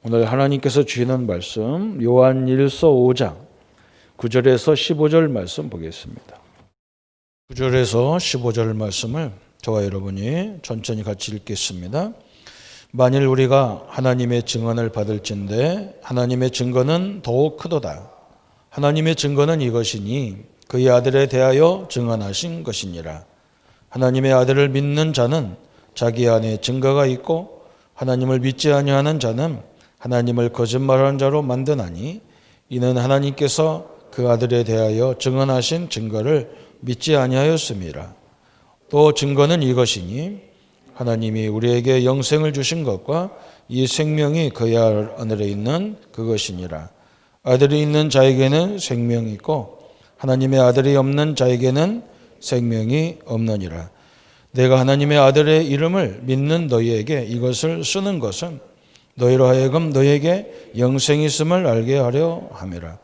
오늘 하나님께서 주시는 말씀 요한일서 5장 9절에서 15절 말씀 보겠습니다. 9절에서 15절 말씀을 저와 여러분이 천천히 같이 읽겠습니다. 만일 우리가 하나님의 증언을 받을진대 하나님의 증거는 더욱 크도다. 하나님의 증거는 이것이니 그의 아들에 대하여 증언하신 것이니라. 하나님의 아들을 믿는 자는 자기 안에 증거가 있고 하나님을 믿지 아니하는 자는 하나님을 거짓말하는 자로 만드나니 이는 하나님께서 그 아들에 대하여 증언하신 증거를 믿지 아니하였음이라. 또 증거는 이것이니 하나님이 우리에게 영생을 주신 것과 이 생명이 그의 하늘에 있는 그것이니라. 아들이 있는 자에게는 생명이 있고 하나님의 아들이 없는 자에게는 생명이 없느니라. 내가 하나님의 아들의 이름을 믿는 너희에게 이것을 쓰는 것은 너희로 하여금 너희에게 영생이 있음을 알게 하려 함이라.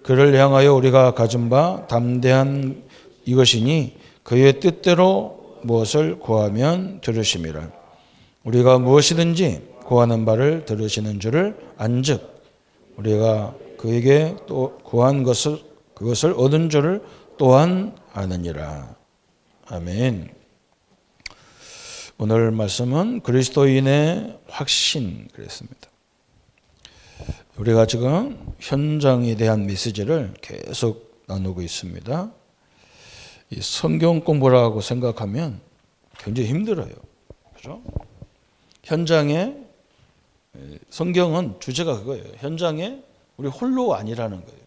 그를 향하여 우리가 가진 바 담대한 이것이니 그의 뜻대로 무엇을 구하면 들으심이라. 우리가 무엇이든지 구하는 바를 들으시는 줄을 안즉 우리가 그에게 또 구한 그것을 얻은 줄을 또한 아느니라. 아멘. 오늘 말씀은 그리스도인의 확신 그랬습니다. 우리가 지금 현장에 대한 메시지를 계속 나누고 있습니다. 이 성경 공부라고 생각하면 굉장히 힘들어요. 그렇죠? 현장에 성경은 주제가 그거예요. 현장에 우리 홀로 아니라는 거예요.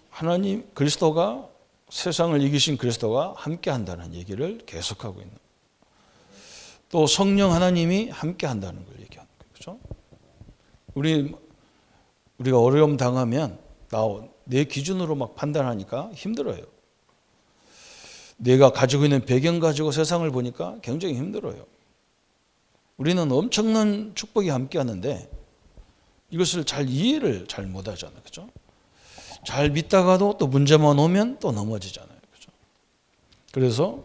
하나님 그리스도가 세상을 이기신 그리스도와 함께 한다는 얘기를 계속하고 있는. 또 성령 하나님이 함께 한다는 걸 얘기하는 거죠. 우리가 어려움 당하면 내 기준으로 막 판단하니까 힘들어요. 내가 가지고 있는 배경 가지고 세상을 보니까 굉장히 힘들어요. 우리는 엄청난 축복이 함께 하는데 이것을 이해를 잘 못하잖아요. 그렇죠? 잘 믿다가도 또 문제만 오면 또 넘어지잖아요. 그렇죠? 그래서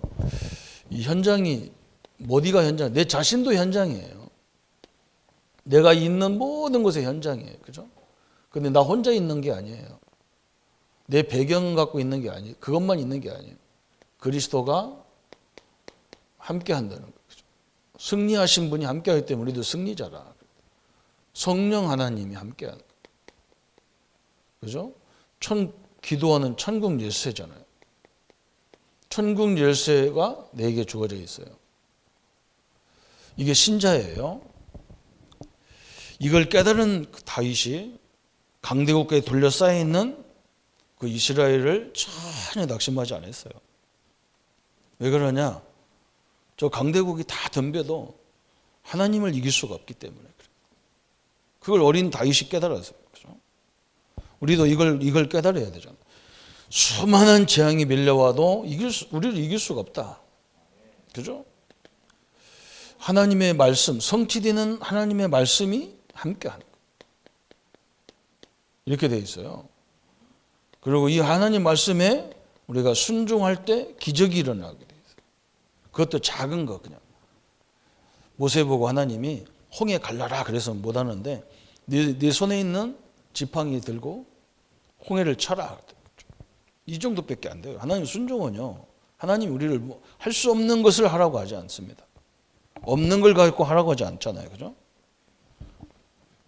이 현장이 어디가 현장? 내 자신도 현장이에요. 내가 있는 모든 곳의 현장이에요. 그죠? 근데 나 혼자 있는 게 아니에요. 내 배경 갖고 있는 게 아니에요. 그것만 있는 게 아니에요. 그리스도가 함께 한다는 거죠. 승리하신 분이 함께 하기 때문에 우리도 승리자라. 성령 하나님이 함께 하는 거예요. 그죠? 기도하는 천국 열쇠잖아요. 천국 열쇠가 내게 주어져 있어요. 이게 신자예요. 이걸 깨달은 다윗이 강대국에 둘러싸여 있는 그 이스라엘을 전혀 낙심하지 않았어요. 왜 그러냐? 저 강대국이 다 덤벼도 하나님을 이길 수가 없기 때문에 그래요. 그걸 어린 다윗이 깨달았어요. 그렇죠? 우리도 이걸 깨달아야 되잖아요. 수많은 재앙이 밀려와도 우리를 이길 수가 없다. 그죠? 하나님의 말씀, 성취되는 하나님의 말씀이 함께하는 거예요. 이렇게 돼 있어요. 그리고 이 하나님 말씀에 우리가 순종할 때 기적이 일어나게 돼 있어요. 그것도 작은 거 그냥. 모세 보고 하나님이 홍해 갈라라 그래서 못 하는데 네 손에 있는 지팡이 들고 홍해를 쳐라. 이 정도밖에 안 돼요. 하나님 순종은요. 하나님 우리를 할 수 없는 것을 하라고 하지 않습니다. 없는 걸 갖고 하라고 하지 않잖아요. 그죠?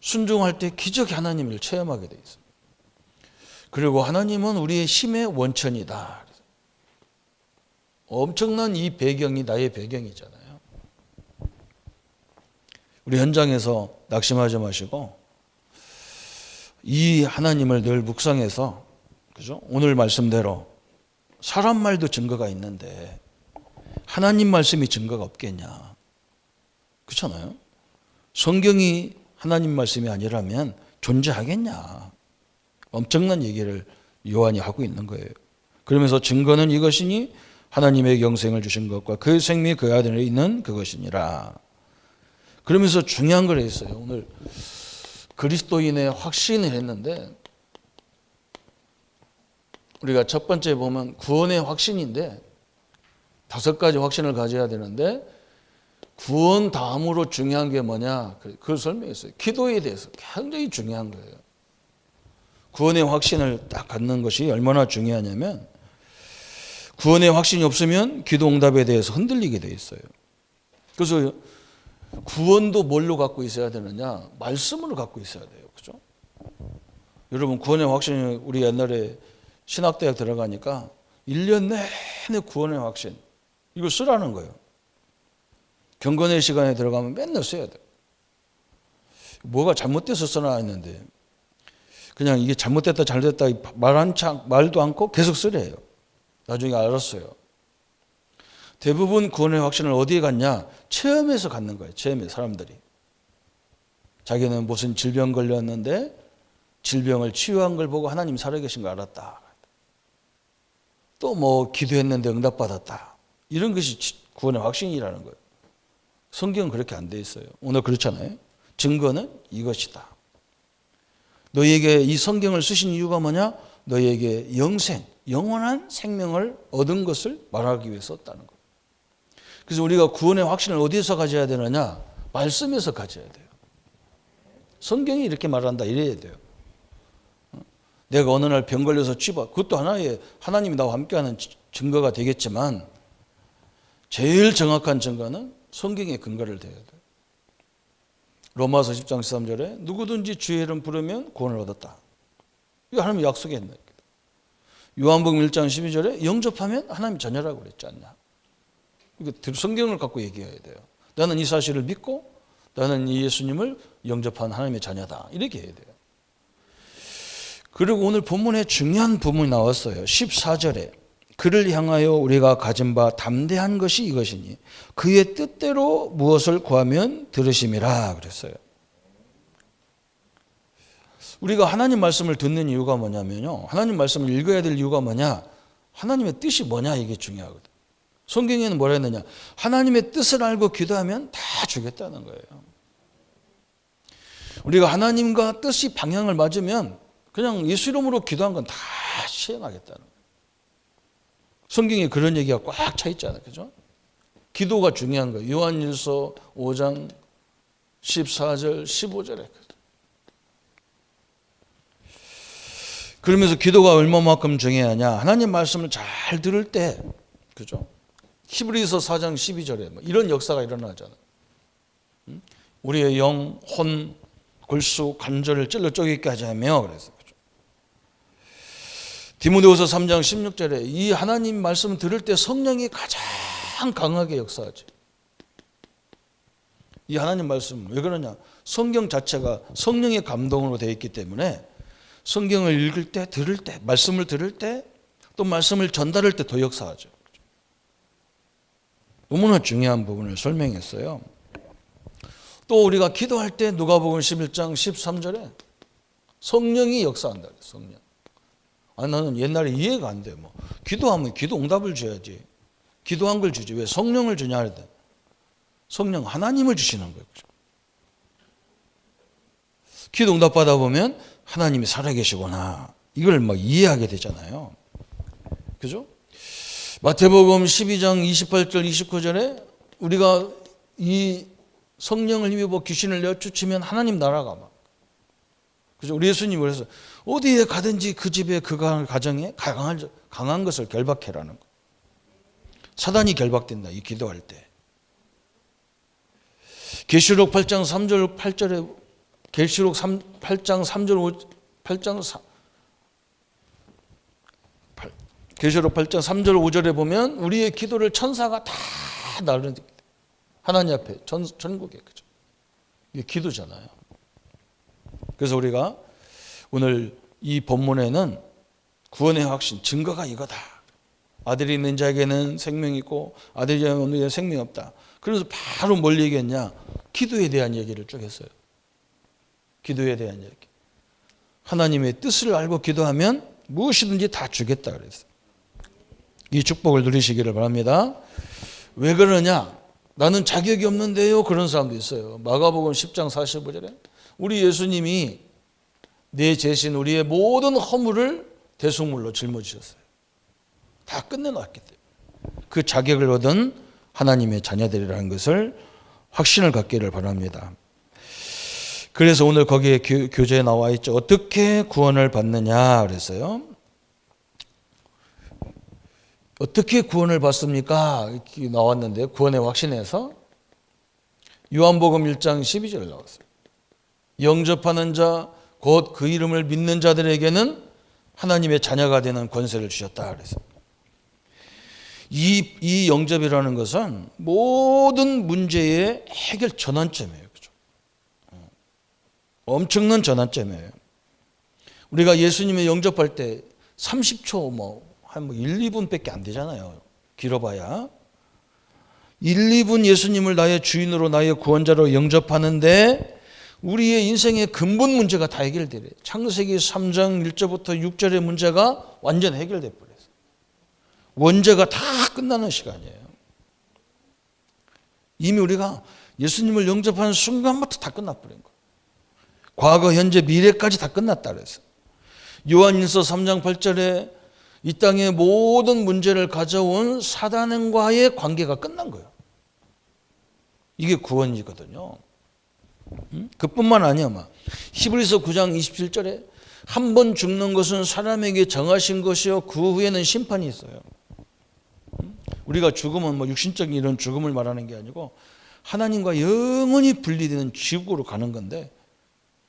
순종할 때 기적이 하나님을 체험하게 돼 있어요. 그리고 하나님은 우리의 힘의 원천이다. 엄청난 이 배경이 나의 배경이잖아요. 우리 현장에서 낙심하지 마시고 이 하나님을 늘 묵상해서 그죠? 오늘 말씀대로 사람 말도 증거가 있는데 하나님 말씀이 증거가 없겠냐? 그렇잖아요. 성경이 하나님 말씀이 아니라면 존재하겠냐? 엄청난 얘기를 요한이 하고 있는 거예요. 그러면서 증거는 이것이니 하나님의 영생을 주신 것과 그 생명이 그 아들에 있는 그것이니라. 그러면서 중요한 걸 했어요. 오늘 그리스도인의 확신을 했는데 우리가 첫 번째 보면 구원의 확신인데 5가지 확신을 가져야 되는데 구원 다음으로 중요한 게 뭐냐? 그걸 설명했어요. 기도에 대해서 굉장히 중요한 거예요. 구원의 확신을 딱 갖는 것이 얼마나 중요하냐면 구원의 확신이 없으면 기도 응답에 대해서 흔들리게 돼 있어요. 그래서 구원도 뭘로 갖고 있어야 되느냐? 말씀으로 갖고 있어야 돼요. 그죠? 여러분 구원의 확신이 우리 옛날에 신학대학 들어가니까 1년 내내 구원의 확신 이거 쓰라는 거예요. 경건의 시간에 들어가면 맨날 써야 돼요. 뭐가 잘못돼서 써놔 했는데 그냥 이게 잘못됐다 잘됐다 말도 않고 계속 쓰래요. 나중에 알았어요. 대부분 구원의 확신을 어디에 갖냐? 체험에서 갖는 거예요. 체험에 사람들이. 자기는 무슨 질병 걸렸는데 질병을 치유한 걸 보고 하나님 살아계신 걸 알았다. 또 뭐 기도했는데 응답받았다. 이런 것이 구원의 확신이라는 거예요. 성경은 그렇게 안 돼 있어요. 오늘 그렇잖아요. 증거는 이것이다. 너희에게 이 성경을 쓰신 이유가 뭐냐? 너희에게 영생, 영원한 생명을 얻은 것을 말하기 위해서 썼다는 거예요. 그래서 우리가 구원의 확신을 어디에서 가져야 되느냐? 말씀에서 가져야 돼요. 성경이 이렇게 말한다 이래야 돼요. 내가 어느 날 병 걸려서 그것도 하나의 하나님이 나와 함께하는 증거가 되겠지만 제일 정확한 증거는 성경의 근거를 대야 돼요. 로마서 10장 13절에 누구든지 주의 이름 부르면 구원을 얻었다. 이거 하나님이 약속했네. 요한복음 1장 12절에 영접하면 하나님 자녀라고 그랬지 않냐. 이거 성경을 갖고 얘기해야 돼요. 나는 이 사실을 믿고 나는 이 예수님을 영접한 하나님의 자녀다. 이렇게 해야 돼요. 그리고 오늘 본문에 중요한 부분이 나왔어요. 14절에 그를 향하여 우리가 가진 바 담대한 것이 이것이니 그의 뜻대로 무엇을 구하면 들으심이라 그랬어요. 우리가 하나님 말씀을 듣는 이유가 뭐냐면요. 하나님 말씀을 읽어야 될 이유가 뭐냐. 하나님의 뜻이 뭐냐 이게 중요하거든. 성경에는 뭐라 했느냐. 하나님의 뜻을 알고 기도하면 다 주겠다는 거예요. 우리가 하나님과 뜻이 방향을 맞으면 그냥 예수 이름으로 기도한 건 다 시행하겠다는 거예요. 성경에 그런 얘기가 꽉 차 있잖아요. 그죠? 기도가 중요한 거예요. 요한일서 5장 14절 15절에. 그러면서 기도가 얼마만큼 중요하냐. 하나님 말씀을 잘 들을 때, 그죠? 히브리서 4장 12절에 이런 역사가 일어나잖아요. 우리의 영, 혼, 골수, 관절을 찔러 쪼개게 하자며 그래서. 디모데후서 3장 16절에 이 하나님 말씀 들을 때 성령이 가장 강하게 역사하지. 이 하나님 말씀 왜 그러냐? 성경 자체가 성령의 감동으로 되어 있기 때문에 성경을 읽을 때, 들을 때, 말씀을 들을 때, 또 말씀을 전달할 때 더 역사하죠. 너무나 중요한 부분을 설명했어요. 또 우리가 기도할 때 누가복음 11장 13절에 성령이 역사한다. 성령. 아니 나는 옛날에 이해가 안 돼. 뭐 기도하면 기도 응답을 줘야지. 기도한 걸 주지. 왜 성령을 주냐 할 때 성령 하나님을 주시는 거예요. 기도 응답 받아 보면 하나님이 살아계시구나. 이걸 막 이해하게 되잖아요. 그죠? 마태복음 12장 28절 29절에 우리가 이 성령을 힘입어 귀신을 내쫓으면 하나님 나라가 막. 그죠? 우리 예수님이 그래서 어디에 가든지 그 집에 그 가정에 강한 것을 결박해라는 거. 사단이 결박된다. 이 기도할 때. 계시록 8장 3절 8절에 계시록 8장 3절 계시록 8장 3절 5절에 보면 우리의 기도를 천사가 다 나르는 하나님 앞에 전국에 그죠? 이게 기도잖아요. 그래서 우리가 오늘 이 본문에는 구원의 확신, 증거가 이거다. 아들이 있는 자에게는 생명이 있고 아들이 없는 자에게는 생명이 없다. 그래서 바로 뭘 얘기했냐? 기도에 대한 얘기를 쭉 했어요. 기도에 대한 얘기. 하나님의 뜻을 알고 기도하면 무엇이든지 다 주겠다 그랬어요. 이 축복을 누리시기를 바랍니다. 왜 그러냐? 나는 자격이 없는데요. 그런 사람도 있어요. 마가복음 10장 45절에 우리 예수님이 내 재신 우리의 모든 허물을 대속물로 짊어지셨어요. 다 끝내놨기 때문에 그 자격을 얻은 하나님의 자녀들이라는 것을 확신을 갖기를 바랍니다. 그래서 오늘 거기에 교재에 나와 있죠. 어떻게 구원을 받느냐 그랬어요. 어떻게 구원을 받습니까? 이렇게 나왔는데 구원의 확신에서 요한복음 1장 12절 나왔어요. 영접하는 자 곧 그 이름을 믿는 자들에게는 하나님의 자녀가 되는 권세를 주셨다 그래서 이 영접이라는 것은 모든 문제의 해결 전환점이에요. 그죠? 엄청난 전환점이에요. 우리가 예수님의 영접할 때 30초 한 1, 2분밖에 안 되잖아요. 길어봐야. 1, 2분 예수님을 나의 주인으로 나의 구원자로 영접하는데 우리의 인생의 근본 문제가 다 해결되래. 창세기 3장 1절부터 6절의 문제가 완전 해결돼 버렸어요. 원죄가 다 끝나는 시간이에요. 이미 우리가 예수님을 영접하는 순간부터 다 끝나버린 거예요. 과거, 현재, 미래까지 다 끝났다 그래서. 요한일서 3장 8절에 이 땅의 모든 문제를 가져온 사단과의 관계가 끝난 거예요. 이게 구원이거든요. 그뿐만 아니야. 히브리서 9장 27절에 한 번 죽는 것은 사람에게 정하신 것이요 그 후에는 심판이 있어요. 우리가 죽음은 육신적인 이런 죽음을 말하는 게 아니고 하나님과 영원히 분리되는 지옥으로 가는 건데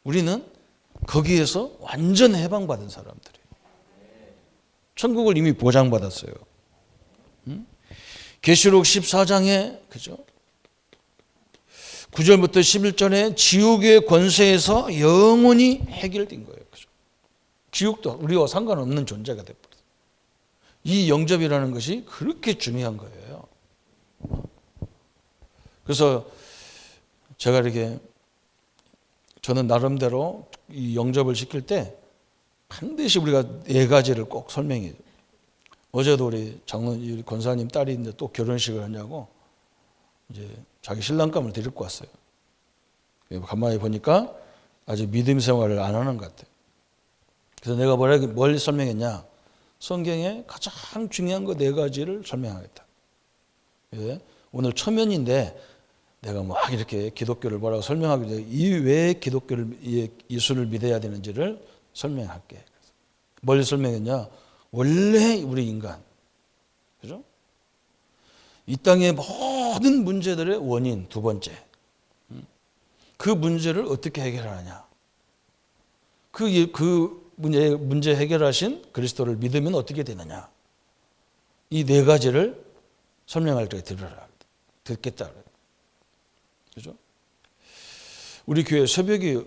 우리는 거기에서 완전 해방받은 사람들이에요. 천국을 이미 보장받았어요. 계시록 14장에 그죠? 9절부터 11절에 지옥의 권세에서 영원히 해결된 거예요. 그죠? 지옥도 우리와 상관없는 존재가 되어버렸어요. 이 영접이라는 것이 그렇게 중요한 거예요. 그래서 제가 이렇게 저는 나름대로 이 영접을 시킬 때 반드시 우리가 4가지를 꼭 설명해요. 어제도 우리 장로님 권사님 딸이 이제 또 결혼식을 하냐고 이제 자기 신랑감을 데리고 왔어요. 가만히 보니까 아직 믿음 생활을 안 하는 것 같아요. 그래서 내가 뭘 설명했냐? 성경에 가장 중요한 거 4가지를 설명하겠다. 예? 오늘 초면인데 내가 막 이렇게 기독교를 뭐라고 설명하기 전에 왜 기독교를 예수를 믿어야 되는지를 설명할게. 뭘 설명했냐? 원래 우리 인간, 그죠? 이 땅의 모든 문제들의 원인 2번째. 그 문제를 어떻게 해결하느냐? 그 문제 해결하신 그리스도를 믿으면 어떻게 되느냐? 이 4가지를 설명할 때 듣겠다. 그죠? 우리 교회 새벽에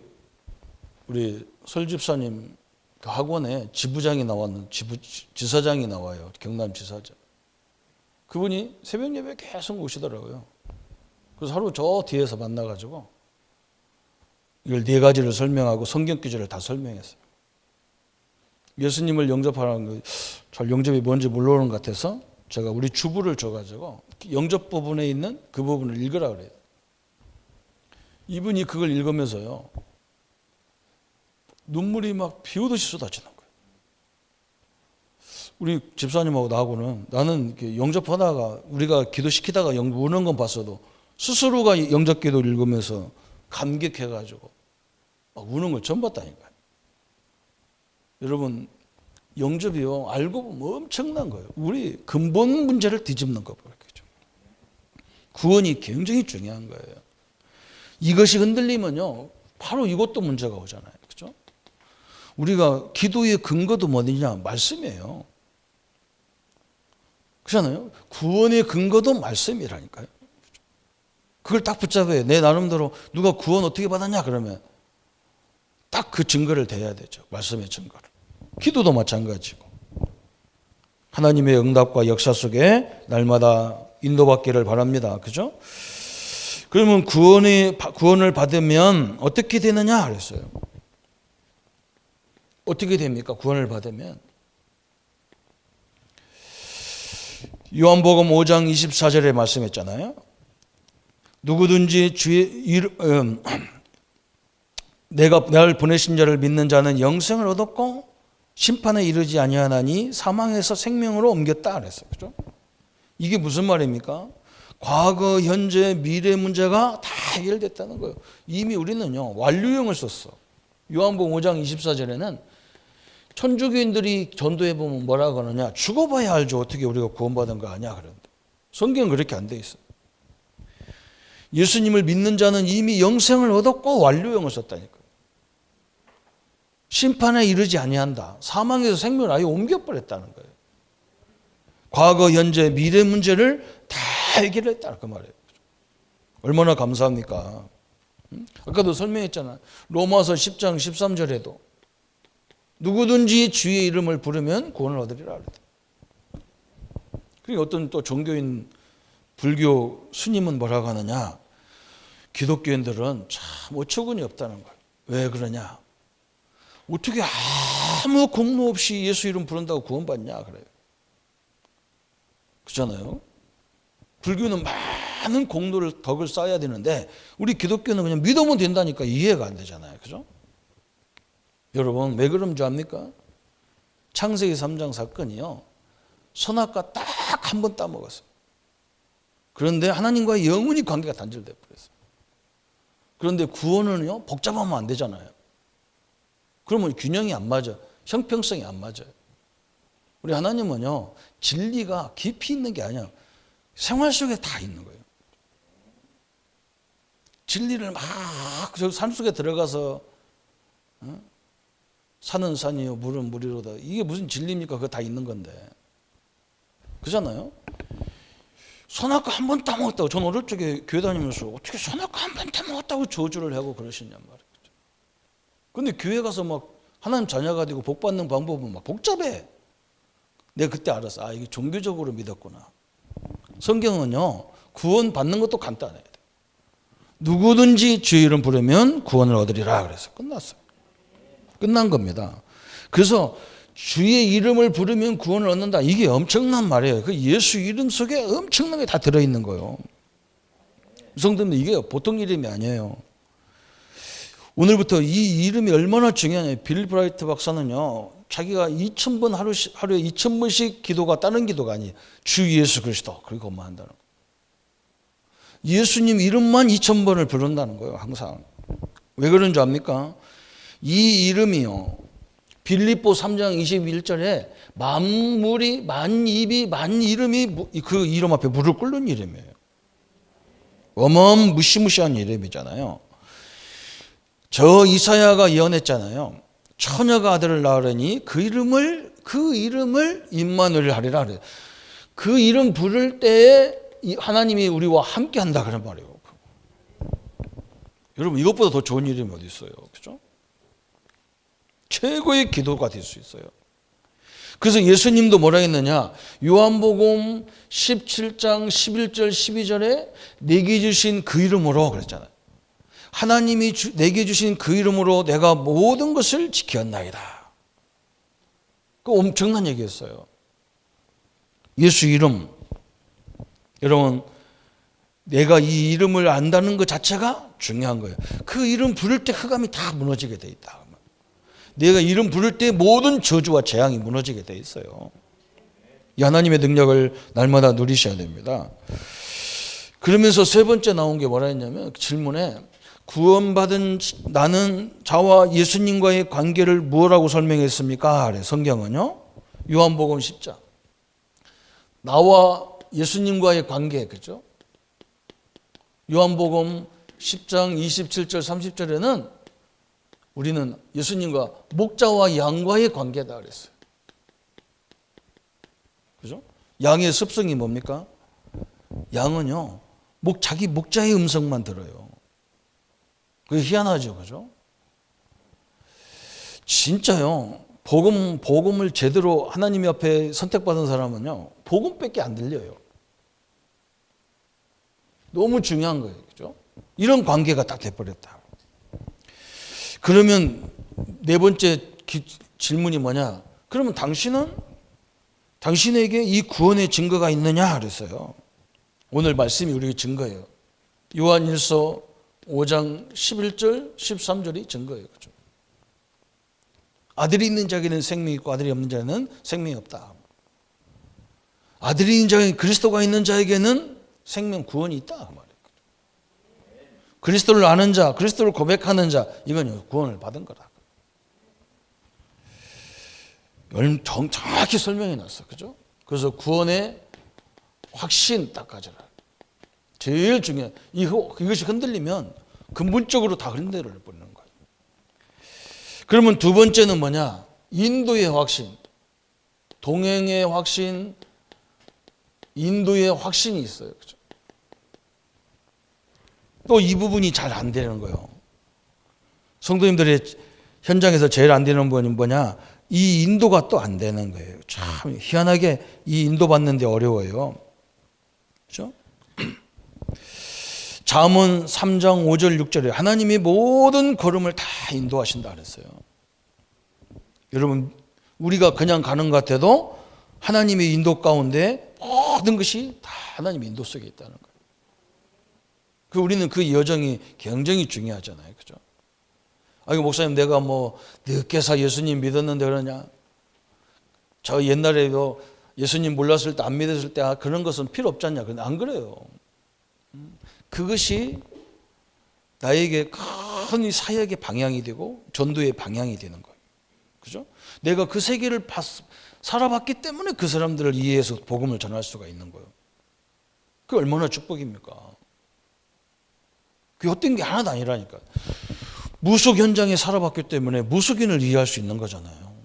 우리 설집사님 그 학원에 지사장이 나와요. 경남 지사장. 그분이 새벽 예배 계속 오시더라고요. 그래서 하루 저 뒤에서 만나가지고 이걸 4가지를 설명하고 성경 구절을 다 설명했어요. 예수님을 영접하라는 거, 잘 영접이 뭔지 모르는 것 같아서 제가 우리 주부를 줘가지고 영접 부분에 있는 그 부분을 읽으라 그래요. 이분이 그걸 읽으면서요. 눈물이 막 비 오듯이 쏟아지는 거예요. 우리 집사님하고 나하고는 나는 영접하다가 우리가 기도시키다가 우는 건 봤어도 스스로가 영접 기도 읽으면서 감격해가지고 막 우는 걸 처음 봤다니까요. 여러분 영접이요 알고 보면 엄청난 거예요. 우리 근본 문제를 뒤집는 거예요. 구원이 굉장히 중요한 거예요. 이것이 흔들리면요 바로 이것도 문제가 오잖아요. 그렇죠? 우리가 기도의 근거도 뭐냐? 말씀이에요. 그렇잖아요. 구원의 근거도 말씀이라니까요. 그걸 딱 붙잡아요. 내 나름대로 누가 구원 어떻게 받았냐 그러면 딱 그 증거를 대야 되죠. 말씀의 증거를. 기도도 마찬가지고. 하나님의 응답과 역사 속에 날마다 인도받기를 바랍니다. 그죠? 그러면 구원을 받으면 어떻게 되느냐 그랬어요. 어떻게 됩니까? 구원을 받으면. 요한복음 5장 24절에 말씀했잖아요. 누구든지 내가 나를 보내신 자를 믿는 자는 영생을 얻었고 심판에 이르지 아니하나니 사망에서 생명으로 옮겼다 그랬어요. 그죠? 이게 무슨 말입니까? 과거, 현재, 미래 문제가 다 해결됐다는 거예요. 이미 우리는요, 완료형을 썼어. 요한복음 5장 24절에는 천주교인들이 전도해보면 뭐라고 하느냐, 죽어봐야 알죠. 어떻게 우리가 구원받은 거 아냐. 그런데 성경은 그렇게 안 돼 있어요. 예수님을 믿는 자는 이미 영생을 얻었고 완료형을 썼다니까요. 심판에 이르지 아니한다. 사망에서 생명을 아예 옮겨버렸다는 거예요. 과거, 현재, 미래 문제를 다 해결했다 그 말이에요. 얼마나 감사합니까? 아까도 설명했잖아요. 로마서 10장 13절에도 누구든지 주의 이름을 부르면 구원을 얻으리라. 그리고 어떤 또 종교인 불교 스님은 뭐라고 하느냐, 기독교인들은 참 어처구니 없다는 거예요. 왜 그러냐, 어떻게 아무 공로 없이 예수 이름 부른다고 구원받냐 그래요. 그렇잖아요. 불교는 많은 공로를 덕을 쌓아야 되는데 우리 기독교는 그냥 믿으면 된다니까 이해가 안 되잖아요. 그죠? 여러분 왜 그런 줄 압니까? 창세기 3장 사건이요, 선악과 딱 한 번 따먹었어요. 그런데 하나님과의 영원히 관계가 단절돼 버렸어요. 그런데 구원은요, 복잡하면 안 되잖아요. 그러면 균형이 안 맞아, 형평성이 안 맞아요. 우리 하나님은요, 진리가 깊이 있는 게 아니야, 생활 속에 다 있는 거예요. 진리를 막 저 산속에 들어가서 산은 산이요 물은 물이로다, 이게 무슨 진리입니까? 그거 다 있는 건데. 그잖아요. 선악과 한 번 따먹었다고, 전 어릴 적에 교회 다니면서 어떻게 선악과 한 번 따먹었다고 저주를 하고 그러시냔 말이에요. 근데 교회 가서 막 하나님 자녀가 되고 복 받는 방법은 막 복잡해. 내가 그때 알았어. 아, 이게 종교적으로 믿었구나. 성경은요, 구원 받는 것도 간단해요. 누구든지 주의 이름 부르면 구원을 얻으리라 그래서 끝났어요. 끝난 겁니다. 그래서 주의 이름을 부르면 구원을 얻는다, 이게 엄청난 말이에요. 그 예수 이름 속에 엄청난 게 다 들어있는 거예요. 성도님들, 이게 보통 이름이 아니에요. 오늘부터 이 이름이 얼마나 중요하냐. 빌 브라이트 박사는요, 자기가 2000번 하루에 2000번씩 기도가 다른 기도가 아니에요. 주 예수 그리스도, 그리고만 한다는 거예요. 예수님 이름만 2000번을 부른다는 거예요. 항상. 왜 그런 줄 압니까? 이 이름이요, 빌립보 3장 21절에 만물이 만입이 만 이름이 그 이름 앞에 무릎 꿇는 이름이에요. 무시무시한 이름이잖아요. 저 이사야가 예언했잖아요. 처녀가 아들을 낳으려니 그 이름을 임마누엘 하리라 그래요. 그 이름 부를 때에 하나님이 우리와 함께 한다 그런 말이에요. 여러분, 이것보다 더 좋은 이름이 어디 있어요? 그죠? 최고의 기도가 될 수 있어요. 그래서 예수님도 뭐라 했느냐, 요한복음 17장 11절 12절에 내게 주신 그 이름으로 그랬잖아요. 하나님이 내게 주신 그 이름으로 내가 모든 것을 지켰나이다. 그 엄청난 얘기였어요. 예수 이름, 여러분, 내가 이 이름을 안다는 것 자체가 중요한 거예요. 그 이름 부를 때 흑암이 다 무너지게 돼 있다. 내가 이름 부를 때 모든 저주와 재앙이 무너지게 돼 있어요. 이 하나님의 능력을 날마다 누리셔야 됩니다. 그러면서 세 번째 나온 게 뭐라 했냐면, 질문에 구원받은 나는 자와 예수님과의 관계를 뭐라고 설명했습니까? 그래, 성경은요, 요한복음 10장 나와 예수님과의 관계, 그죠? 요한복음 10장 27절 30절에는 우리는 예수님과 목자와 양과의 관계다 그랬어요. 그죠? 양의 습성이 뭡니까? 양은요, 자기 목자의 음성만 들어요. 그게 희한하죠. 그죠? 진짜요, 복음을 제대로 하나님 앞에 선택받은 사람은요, 복음밖에 안 들려요. 너무 중요한 거예요. 그죠? 이런 관계가 딱 돼버렸다. 그러면 네 번째 질문이 뭐냐? 그러면 당신에게 이 구원의 증거가 있느냐 그랬어요. 오늘 말씀이 우리의 증거예요. 요한일서 5장 11절 13절이 증거예요. 그렇죠? 아들이 있는 자에게는 생명이 있고 아들이 없는 자에는 생명이 없다. 아들이 있는 자에게, 그리스도가 있는 자에게는 생명 구원이 있다 그 말이에요. 그리스도를 아는 자, 그리스도를 고백하는 자, 이건 구원을 받은 거다. 정확히 설명해 놨어, 그죠? 그래서 구원의 확신 딱 가져라. 제일 중요한 이것이 흔들리면 근본적으로 다 흔들려 버리는 거예요. 그러면 두 번째는 뭐냐? 인도의 확신, 동행의 확신, 인도의 확신이 있어요, 그죠? 또 이 부분이 잘 안 되는 거예요. 성도님들의 현장에서 제일 안 되는 부분이 뭐냐? 이 인도가 또 안 되는 거예요. 참 희한하게 이 인도 받는데 어려워요. 그렇죠? 잠언 3장 5절 6절에 하나님이 모든 걸음을 다 인도하신다 그랬어요. 여러분 우리가 그냥 가는 것 같아도 하나님의 인도 가운데 모든 것이 다 하나님의 인도 속에 있다는 거예요. 우리는 그 여정이 굉장히 중요하잖아요. 그죠? 아니, 목사님, 내가 뭐 늦게서 예수님 믿었는데 그러냐? 저 옛날에도 예수님 몰랐을 때, 안 믿었을 때 그런 것은 필요 없지 않냐? 근데 안 그래요. 그것이 나에게 큰 사역의 방향이 되고 전도의 방향이 되는 거예요. 그죠? 내가 그 세계를 살아봤기 때문에 그 사람들을 이해해서 복음을 전할 수가 있는 거예요. 그게 얼마나 축복입니까? 그 헛된 게 하나도 아니라니까. 무속 현장에 살아봤기 때문에 무속인을 이해할 수 있는 거잖아요.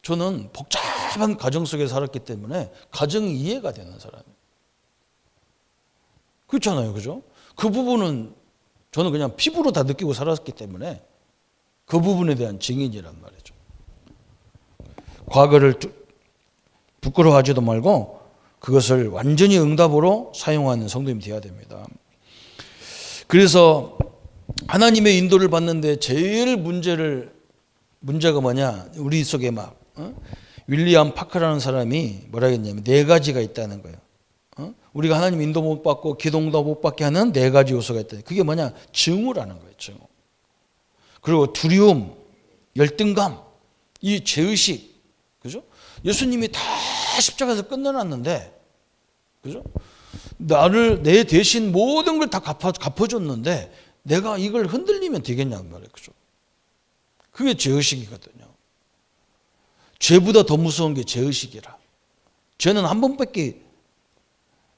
저는 복잡한 가정 속에 살았기 때문에 가정이 이해가 되는 사람이에요. 그렇잖아요. 그죠? 그 부분은 저는 그냥 피부로 다 느끼고 살았기 때문에 그 부분에 대한 증인이란 말이죠. 과거를 부끄러워하지도 말고 그것을 완전히 응답으로 사용하는 성도님이 되어야 됩니다. 그래서 하나님의 인도를 받는데 제일 문제가 뭐냐? 우리 속에 윌리엄 파커라는 사람이 뭐라 했냐면 4가지가 있다는 거예요. 우리가 하나님 인도 못 받고 기도응답 못 받게 하는 4가지 요소가 있다. 그게 뭐냐? 증오라는 거예요. 증오. 그리고 두려움, 열등감, 이 죄의식, 그죠? 예수님이 다 십자가에서 끝내놨는데, 그죠? 내 대신 모든 걸 다 갚아줬는데 내가 이걸 흔들리면 되겠냐는 말이에요. 그죠? 그게 죄의식이거든요. 죄보다 더 무서운 게 죄의식이라. 죄는 한 번밖에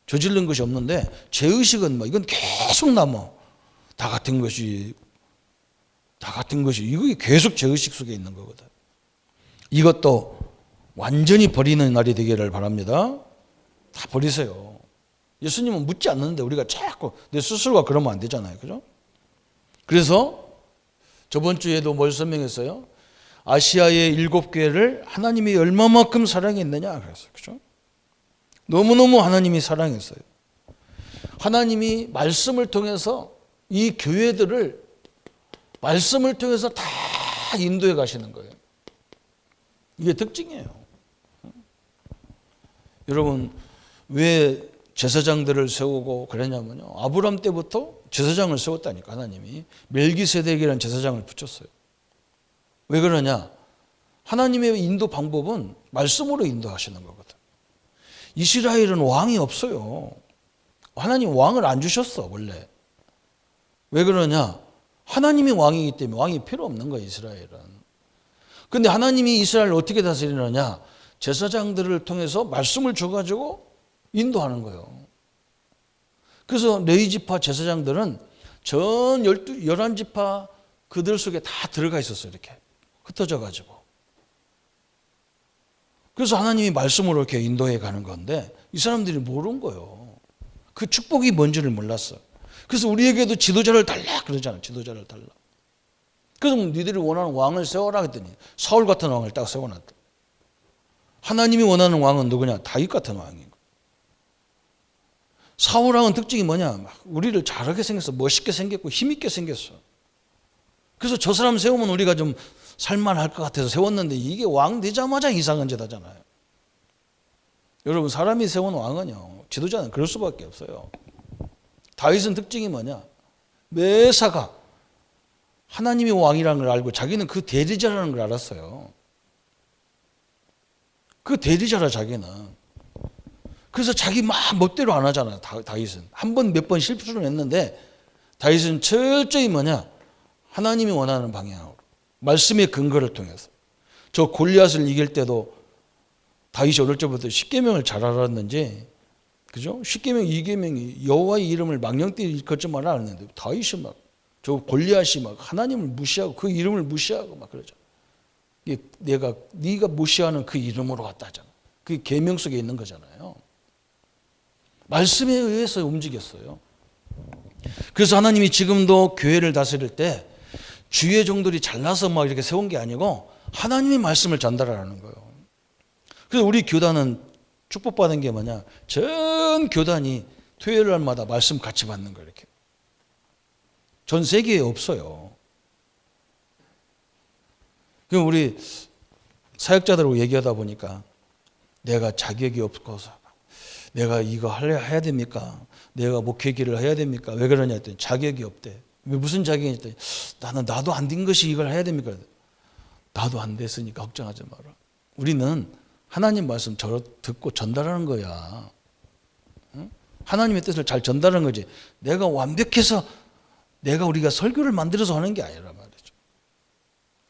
저지른 것이 없는데 죄의식은 이건 계속 남아. 다 같은 것이 이게 계속 죄의식 속에 있는 거거든. 이것도 완전히 버리는 날이 되기를 바랍니다. 다 버리세요. 예수님은 묻지 않는데 우리가 자꾸 내 스스로가 그러면 안 되잖아요. 그죠? 그래서 저번 주에도 뭘 설명했어요? 아시아의 7교회를 하나님이 얼마만큼 사랑했느냐 그랬어요. 그죠? 너무너무 하나님이 사랑했어요. 하나님이 말씀을 통해서 이 교회들을 말씀을 통해서 다 인도해 가시는 거예요. 이게 특징이에요. 여러분 왜 제사장들을 세우고 그랬냐면요. 아브람 때부터 제사장을 세웠다니까 하나님이. 멜기세덱이라는 제사장을 붙였어요. 왜 그러냐? 하나님의 인도 방법은 말씀으로 인도하시는 거거든. 이스라엘은 왕이 없어요. 하나님 왕을 안 주셨어 원래. 왜 그러냐? 하나님이 왕이기 때문에 왕이 필요 없는 거예요 이스라엘은. 근데 하나님이 이스라엘을 어떻게 다스리느냐? 제사장들을 통해서 말씀을 줘가지고 인도하는 거예요. 그래서 레위지파 제사장들은 전 11지파 그들 속에 다 들어가 있었어요. 이렇게 흩어져 가지고. 그래서 하나님이 말씀으로 이렇게 인도해 가는 건데 이 사람들이 모르는 거예요. 그 축복이 뭔지를 몰랐어. 그래서 우리에게도 지도자를 달라 그러잖아. 지도자를 달라. 그래서 니들이 원하는 왕을 세워라 했더니 사울 같은 왕을 딱 세워놨다. 하나님이 원하는 왕은 누구냐? 다윗 같은 왕이고. 사울 왕은 특징이 뭐냐? 우리를 잘하게 생겼어. 멋있게 생겼고 힘있게 생겼어. 그래서 저 사람 세우면 우리가 좀 살만할 것 같아서 세웠는데 이게 왕 되자마자 이상한 짓 하잖아요. 여러분 사람이 세운 왕은요. 지도자는 그럴 수밖에 없어요. 다윗은 특징이 뭐냐? 매사가 하나님이 왕이라는 걸 알고 자기는 그 대리자라는 걸 알았어요. 그 대리자라 자기는. 그래서 자기 막 멋대로 안 하잖아요. 다윗은 한 번 몇 번 실수를 했는데 다윗은 철저히 뭐냐, 하나님이 원하는 방향으로 말씀의 근거를 통해서. 저 골리앗을 이길 때도 다윗이 어릴 때부터 십계명을 잘 알았는지, 그죠? 십계명 2계명이 여호와의 이름을 망령되이 일컫지 말라 하는데 다윗이 막 저 골리앗이 막 하나님을 무시하고 그 이름을 무시하고 막 그러죠. 이게 네가 무시하는 그 이름으로 왔다 하잖아. 그게 계명 속에 있는 거잖아요. 말씀에 의해서 움직였어요. 그래서 하나님이 지금도 교회를 다스릴 때 주의 종들이 잘나서 막 이렇게 세운 게 아니고 하나님의 말씀을 전달하는 거예요. 그래서 우리 교단은 축복받은 게 뭐냐, 전 교단이 토요일 날마다 말씀 같이 받는 거예요. 이렇게 전 세계에 없어요. 그럼 우리 사역자들하고 얘기하다 보니까 내가 자격이 없어서 내가 이거 해야 됩니까? 내가 목회기를 해야 됩니까? 왜 그러냐 했더니 자격이 없대. 왜 무슨 자격이 있더니 나도 안 된 것이 이걸 해야 됩니까? 나도 안 됐으니까 걱정하지 마라. 우리는 하나님 말씀 듣고 전달하는 거야. 응? 하나님의 뜻을 잘 전달하는 거지. 내가 완벽해서 우리가 설교를 만들어서 하는 게 아니라 말이죠.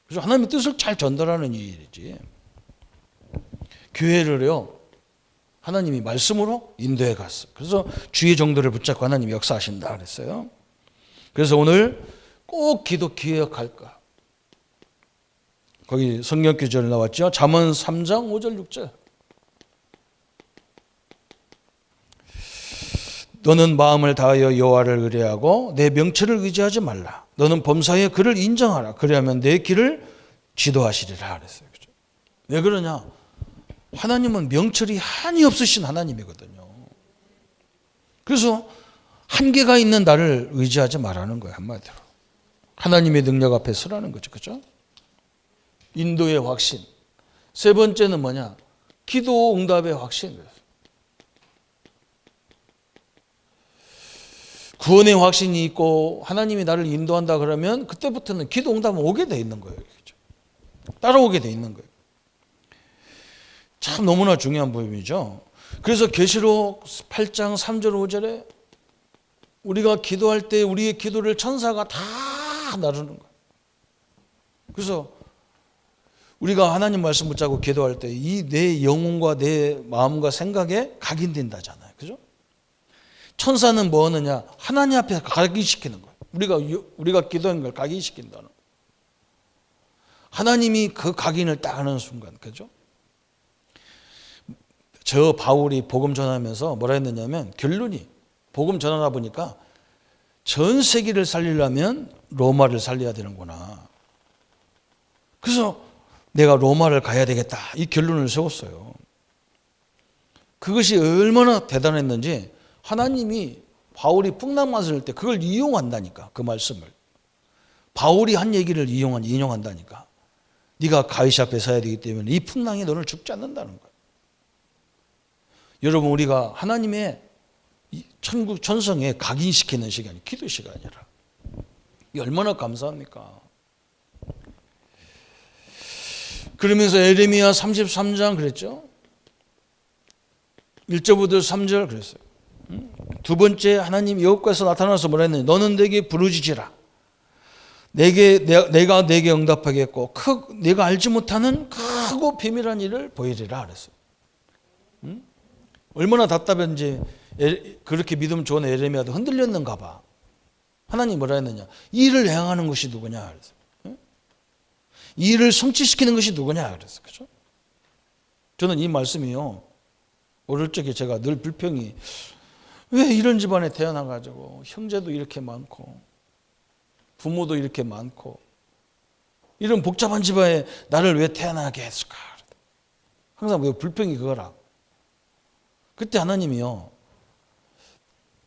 그래서 하나님의 뜻을 잘 전달하는 일이지. 교회를요, 하나님이 말씀으로 인도해 갔어. 그래서 주의 정도를 붙잡고 하나님이 역사하신다 그랬어요. 그래서 오늘 꼭 기억할까. 거기 성경 구절 나왔죠. 잠언 3장 5절 6절. 너는 마음을 다하여 여호와를 의뢰하고 내 명철을 의지하지 말라. 너는 범사에 그를 인정하라. 그리하면 내 길을 지도하시리라 그랬어요. 그죠? 왜 그러냐? 하나님은 명철이 한이 없으신 하나님이거든요. 그래서 한계가 있는 나를 의지하지 말라는 거예요. 한마디로. 하나님의 능력 앞에 서라는 거죠. 그죠? 인도의 확신. 세 번째는 뭐냐? 기도 응답의 확신. 구원의 확신이 있고 하나님이 나를 인도한다 그러면 그때부터는 기도 응답은 오게 돼 있는 거예요. 그렇죠? 따라오게 돼 있는 거예요. 참 너무나 중요한 부분이죠. 그래서 계시록 8장 3절 5절에 우리가 기도할 때 우리의 기도를 천사가 다 나누는 거예요. 그래서 우리가 하나님 말씀 붙잡고 기도할 때 이 내 영혼과 내 마음과 생각에 각인된다잖아요. 그죠? 천사는 뭐 하느냐? 하나님 앞에 각인시키는 거예요. 우리가 기도한 걸 각인시킨다는. 하나님이 그 각인을 딱 하는 순간, 그죠? 저 바울이 복음 전하면서 뭐라 했느냐면 결론이 복음 전하다 보니까 전 세계를 살리려면 로마를 살려야 되는구나. 그래서 내가 로마를 가야 되겠다. 이 결론을 세웠어요. 그것이 얼마나 대단했는지 하나님이 바울이 풍랑 맞을 때 그걸 이용한다니까. 그 말씀을. 바울이 한 얘기를 인용한다니까. 네가 가이사 앞에 서야 되기 때문에 이 풍랑이 너를 죽지 않는다는 거야. 여러분 우리가 하나님의 천국 천성에 각인시키는 시간이 기도 시간이라. 이 얼마나 감사합니까? 그러면서 에레미야 33장 그랬죠. 1절부터 3절 그랬어요. 두 번째 하나님 여호와께서 나타나서 뭐라 했느냐. 너는 내게 부르짖으라. 내가 내게 응답하겠고 내가 알지 못하는 크고 비밀한 일을 보이리라 그랬어요. 얼마나 답답한지 그렇게 믿음 좋은 에레미야도 흔들렸는가 봐. 하나님 뭐라 했느냐. 이 일을 행하는 것이 누구냐 그랬어요. 이 일을 성취시키는 것이 누구냐 그랬어요. 그죠? 저는 이 말씀이요. 어릴 적에 제가 늘 불평이 왜 이런 집안에 태어나가지고 형제도 이렇게 많고 부모도 이렇게 많고 이런 복잡한 집안에 나를 왜 태어나게 했을까. 항상 왜 불평이 그거라. 그때 하나님이요.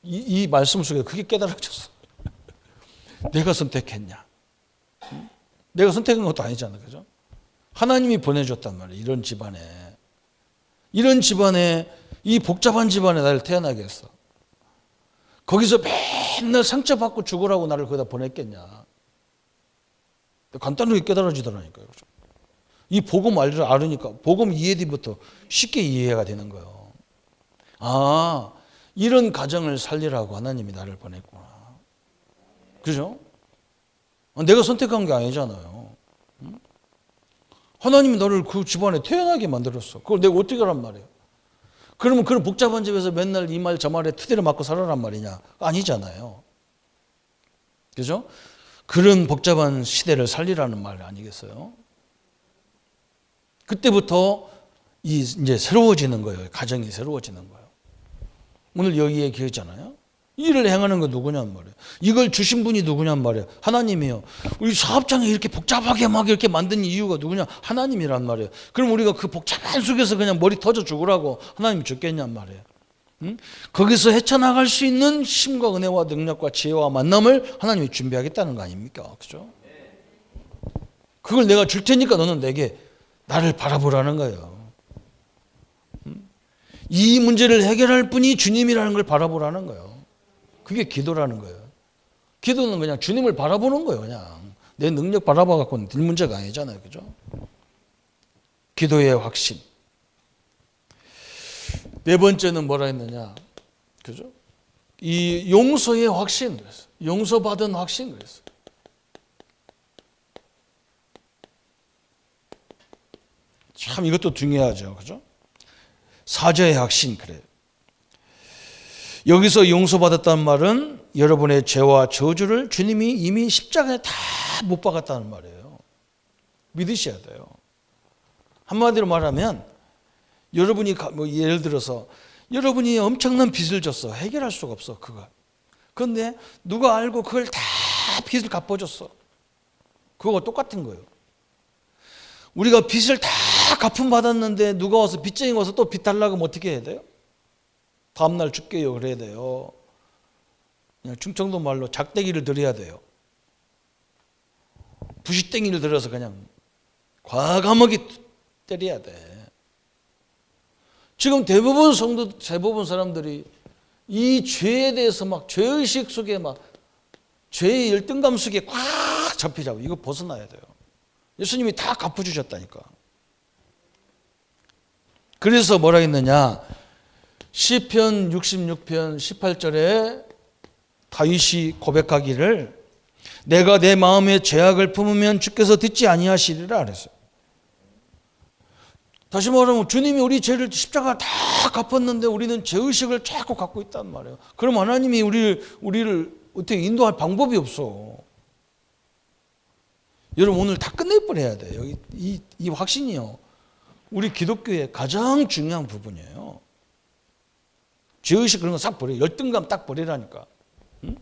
이 말씀 속에 그게 깨달아졌어. 내가 선택했냐. 내가 선택한 것도 아니잖아. 그죠? 하나님이 보내줬단 말이에요. 이런 집안에 이 복잡한 집안에 나를 태어나게 했어. 거기서 맨날 상처받고 죽으라고 나를 거기다 보냈겠냐. 간단하게 깨달아지더라니까요. 그죠? 이 복음 알으니까 복음 이해부터 쉽게 이해가 되는 거예요. 아, 이런 가정을 살리라고 하나님이 나를 보냈구나. 그죠? 내가 선택한 게 아니잖아요. 하나님이 너를 그 집안에 태어나게 만들었어. 그걸 내가 어떻게 하란 말이에요? 그러면 그런 복잡한 집에서 맨날 이 말 저 말에 투대를 맞고 살아란 말이냐? 아니잖아요. 그죠? 그런 복잡한 시대를 살리라는 말 아니겠어요? 그때부터 이제 새로워지는 거예요. 가정이 새로워지는 거예요. 오늘 여기 얘기했잖아요. 일을 행하는 거 누구냔 말이에요. 이걸 주신 분이 누구냔 말이에요. 하나님이에요. 우리 사업장에 이렇게 복잡하게 막 이렇게 만든 이유가 누구냐? 하나님이란 말이에요. 그럼 우리가 그 복잡한 속에서 그냥 머리 터져 죽으라고 하나님이 줬겠냔 말이에요. 응? 거기서 헤쳐나갈 수 있는 힘과 은혜와 능력과 지혜와 만남을 하나님이 준비하겠다는 거 아닙니까? 그죠? 그걸 내가 줄 테니까 너는 내게 나를 바라보라는 거예요. 이 문제를 해결할 분이 주님이라는 걸 바라보라는 거예요. 그게 기도라는 거예요. 기도는 그냥 주님을 바라보는 거예요. 그냥 내 능력 바라봐갖고는 될 문제가 아니잖아요. 그죠? 기도의 확신. 네 번째는 뭐라 했느냐? 그죠? 이 용서의 확신 그랬어요. 용서받은 확신 그랬어요. 참 이것도 중요하죠. 그죠? 사죄의 확신 그래요. 여기서 용서받았다는 말은 여러분의 죄와 저주를 주님이 이미 십자가에 다 못 박았다는 말이에요. 믿으셔야 돼요. 한마디로 말하면 여러분이 뭐 예를 들어서 여러분이 엄청난 빚을 졌어. 해결할 수가 없어 그거. 그런데 누가 알고 그걸 다 빚을 갚아줬어. 그거가 똑같은 거예요. 우리가 빚을 다 갚음 받았는데 누가 와서 빚쟁이 와서 또 빚 달라고 하면 어떻게 해야 돼요? 다음날 줄게요 그래야 돼요. 그냥 충청도 말로 작대기를 들여야 돼요. 부싯땡이를 들어서 그냥 과감하게 때려야 돼. 지금 대부분 사람들이 이 죄에 대해서 막 죄의식 속에 막 죄의 열등감 속에 꽉 잡히자고. 이거 벗어나야 돼요. 예수님이 다 갚아주셨다니까. 그래서 뭐라 했느냐? 시편 66편 18절에 다윗이 고백하기를 내가 내 마음에 죄악을 품으면 주께서 듣지 아니하시리라 그랬어요. 다시 말하면 주님이 우리 죄를 십자가 다 갚았는데 우리는 죄의식을 자꾸 갖고 있단 말이에요. 그럼 하나님이 우리를 어떻게 인도할 방법이 없어. 여러분 오늘 다 끝내버려야 돼요. 이 확신이요. 우리 기독교의 가장 중요한 부분이에요. 죄의식 그런 거 싹 버려. 열등감 딱 버리라니까. 응?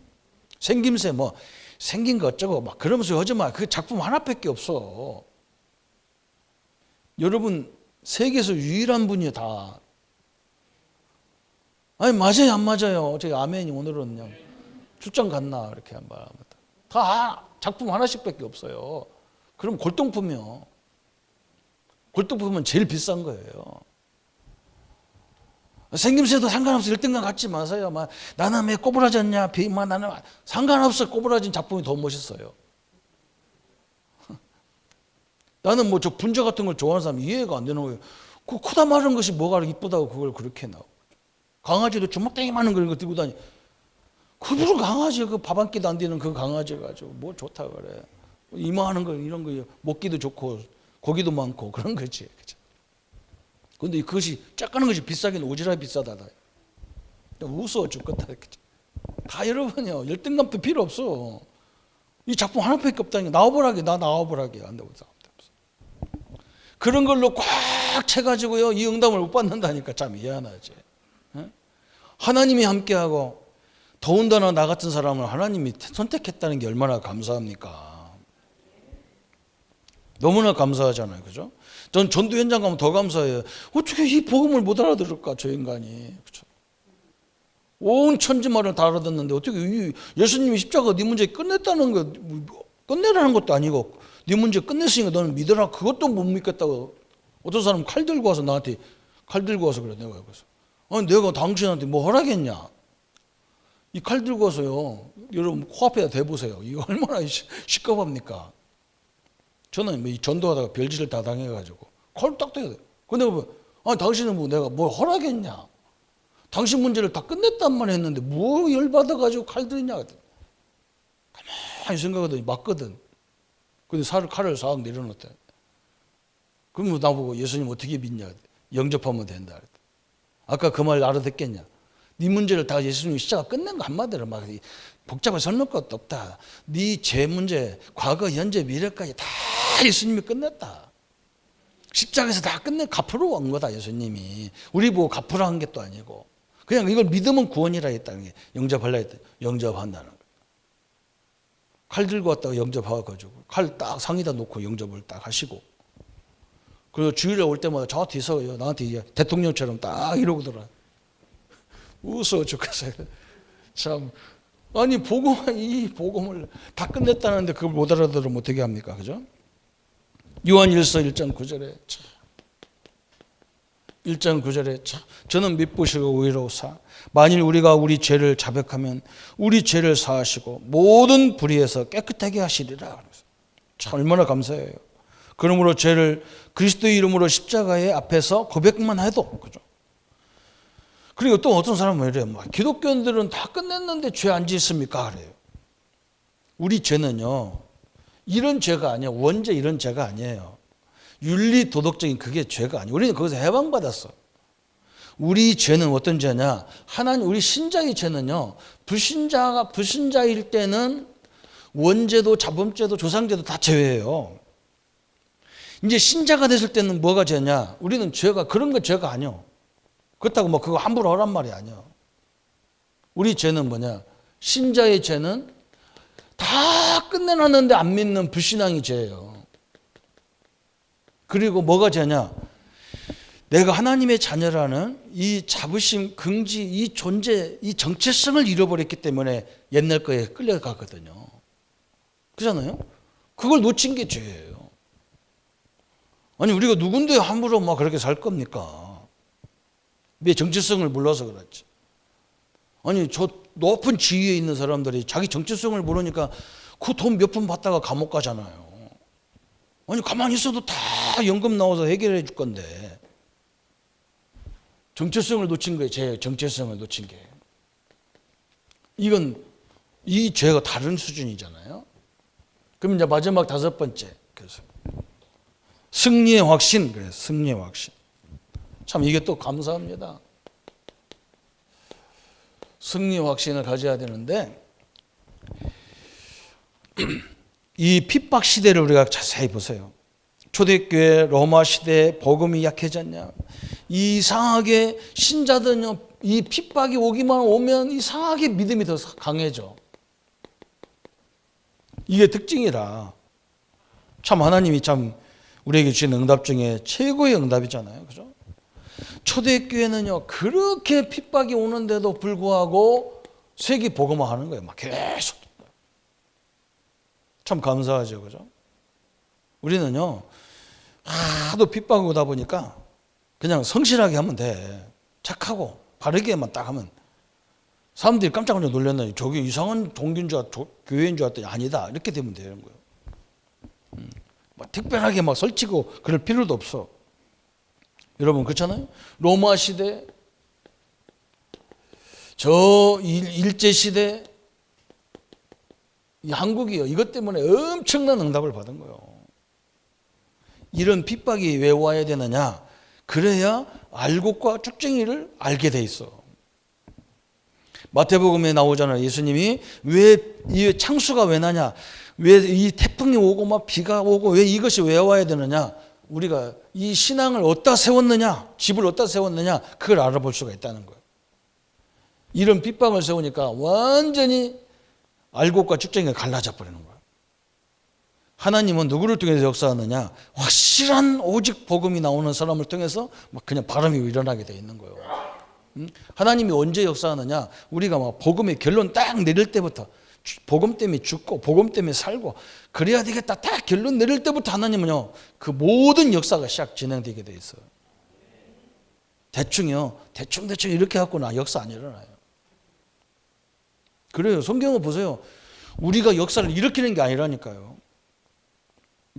생김새 뭐 생긴 거 어쩌고 막 그러면서 하지 마. 그 작품 하나밖에 없어. 여러분 세계에서 유일한 분이에요 다. 아니 맞아요 안 맞아요. 저기 아멘이 오늘은 그냥 출장 갔나 이렇게 한 말합니다. 다 작품 하나씩밖에 없어요. 그럼 골동품이요. 골동품은 제일 비싼 거예요. 생김새도 상관없어. 1등과 갖지 마세요. 막 나는 왜 꼬부라졌냐? 나는 상관없어. 꼬부라진 작품이 더 멋있어요. 나는 뭐 저 분자 같은 걸 좋아하는 사람 이해가 안 되는 거예요. 그 크다 마른 것이 뭐가 이쁘다고 그걸 그렇게 나오고. 강아지도 주먹땡이 많은 걸 들고 다니. 그 무슨 강아지 그 밥 한 끼도 안 되는 그 강아지 가지고 뭐 좋다 그래. 이만한 거 이런 거 먹기도 좋고 고기도 많고 그런 거지. 그런데 그것이 짝가는 것이 비싸긴 오지랖 비싸다. 웃어 죽겠다. 다 여러분이요. 열등감도 필요 없어. 이 작품 하나밖에 없다니까. 나와보라게 나 나와보라게 한다고 해서. 그런 걸로 꽉 채가지고요. 이 응답을 못 받는다니까 참 미안하지. 하나님이 함께하고 더군다나 나 같은 사람을 하나님이 선택했다는 게 얼마나 감사합니까? 너무나 감사하잖아요. 그죠? 전 전도 현장 가면 더 감사해요. 어떻게 이 복음을 못 알아들을까 저 인간이. 그죠? 온 천지말을 다 알아듣는데 어떻게 예수님이 십자가 네 문제 끝냈다는 거 끝내라는 것도 아니고 네 문제 끝냈으니까 너는 믿어라. 그것도 못 믿겠다고. 어떤 사람은 칼 들고 와서 나한테 칼 들고 와서 그래. 내가 그래서 아니 내가 당신한테 뭐 허락했냐. 이 칼 들고 와서요. 여러분 코앞에다 대보세요. 이거 얼마나 시끄럽합니까. 저는 이 전도하다가 별짓을 다 당해가지고 칼을 딱 대야 돼. 근데 뭐, 아니 당신은 뭐 내가 뭘 허락했냐. 당신 문제를 다 끝냈단 말 했는데 뭐 열받아가지고 칼 들이냐. 가만히 생각하더니 맞거든. 근데 칼을 싹 내려놓대. 그럼 나보고 예수님 어떻게 믿냐. 영접하면 된다. 아까 그 말 알아듣겠냐. 네 문제를 다 예수님이 십자가 끝낸 거 한마디로 막 복잡하게 설명 것도 없다. 네 죄 문제, 과거, 현재, 미래까지 다 예수님이 끝냈다. 십자가에서 다 갚으러 온 거다 예수님이. 우리 보고 갚으러 한 게 또 아니고 그냥 이걸 믿으면 구원이라 했다는 게 영접하려 했다. 영접한다는 거. 칼 들고 왔다가 영접해가지고 칼 딱 상에다 놓고 영접을 딱 하시고 그리고 주일에 올 때마다 저 뒤서 나한테 이제 대통령처럼 딱 이러고 들어. 웃어 죽겠어요. 참 아니 이 복음을 다 끝냈다는데 그걸 못 알아들으면 어떻게 합니까? 그죠? 요한 1서 1장 9절에 1장 9절에 저는 미쁘시고 의로우사 만일 우리가 우리 죄를 자백하면 우리 죄를 사하시고 모든 불의에서 깨끗하게 하시리라. 참 얼마나 감사해요. 그러므로 죄를 그리스도의 이름으로 십자가의 앞에서 고백만 해도 그죠? 그리고 또 어떤 사람은 이래요. 기독교인들은 다 끝냈는데 죄 안 짓습니까? 그래요. 우리 죄는요. 이런 죄가 아니에요. 원죄 이런 죄가 아니에요. 윤리 도덕적인 그게 죄가 아니에요. 우리는 거기서 해방받았어. 우리 죄는 어떤 죄냐? 하나님 우리 신자의 죄는요. 불신자일 때는 원죄도 자범죄도 조상죄도 다 죄예요. 이제 신자가 됐을 때는 뭐가 죄냐? 우리는 죄가 그런 거 죄가 아니요. 그렇다고 그거 함부로 하란 말이 아니요. 우리 죄는 뭐냐? 신자의 죄는 다 끝내놨는데 안 믿는 불신앙이 죄예요. 그리고 뭐가 죄냐? 내가 하나님의 자녀라는 이 자부심, 긍지, 이 존재, 이 정체성을 잃어버렸기 때문에 옛날 거에 끌려가거든요. 그렇잖아요? 그걸 놓친 게 죄예요. 아니 우리가 누군데 함부로 그렇게 살 겁니까? 내 정체성을 몰라서 그렇지. 아니 저 높은 지위에 있는 사람들이 자기 정체성을 모르니까 그 돈 몇 푼 받다가 감옥 가잖아요. 아니 가만히 있어도 다 연금 나와서 해결해 줄 건데 정체성을 놓친 거예요. 제 정체성을 놓친 게. 이건 이 죄가 다른 수준이잖아요. 그럼 이제 마지막 다섯 번째. 그래서 승리의 확신. 그래, 승리의 확신. 참 이게 또 감사합니다. 승리의 확신을 가져야 되는데 이 핍박 시대를 우리가 자세히 보세요. 초대교회 로마 시대에 복음이 약해졌냐. 이상하게 신자들은요, 이 핍박이 오면 이상하게 믿음이 더 강해져. 이게 특징이라. 참 하나님이 참 우리에게 주신 응답 중에 최고의 응답이잖아요. 그죠? 초대교회는요, 그렇게 핍박이 오는데도 불구하고 세계 복음화 하는 거예요. 막 계속. 참 감사하죠. 그죠? 우리는요, 하도 핍박이 오다 보니까 그냥 성실하게 하면 돼. 착하고 바르게만 딱 하면 사람들이 깜짝 놀랐네. 저게 이상한 종교인 줄 교회인 줄 알았더니 아니다. 이렇게 되면 되는 거예요. 특별하게 설치고 그럴 필요도 없어. 여러분 그렇잖아요? 로마 시대, 저 일제 시대, 이 한국이요. 이것 때문에 엄청난 응답을 받은 거예요. 이런 핍박이 왜 와야 되느냐? 그래야 알곡과 쭉쟁이를 알게 돼 있어. 마태복음에 나오잖아요. 예수님이 왜 이 창수가 왜 나냐? 왜 이 태풍이 오고 비가 오고 왜 이것이 왜 와야 되느냐? 우리가 이 신앙을 어디다 세웠느냐? 집을 어디다 세웠느냐? 그걸 알아볼 수가 있다는 거예요. 이런 핍박을 세우니까 완전히 알곡과 쭉쟁이가 갈라져 버리는 거예요. 하나님은 누구를 통해서 역사하느냐? 확실한 오직 복음이 나오는 사람을 통해서 그냥 바람이 일어나게 돼 있는 거예요. 하나님이 언제 역사하느냐? 우리가 복음의 결론 딱 내릴 때부터 복음 때문에 죽고 복음 때문에 살고 그래야 되겠다 딱 결론 내릴 때부터 하나님은요 그 모든 역사가 시작 진행되게 돼 있어요. 대충 이렇게 갖고는 역사 안 일어나요. 그래요. 성경을 보세요. 우리가 역사를 일으키는 게 아니라니까요.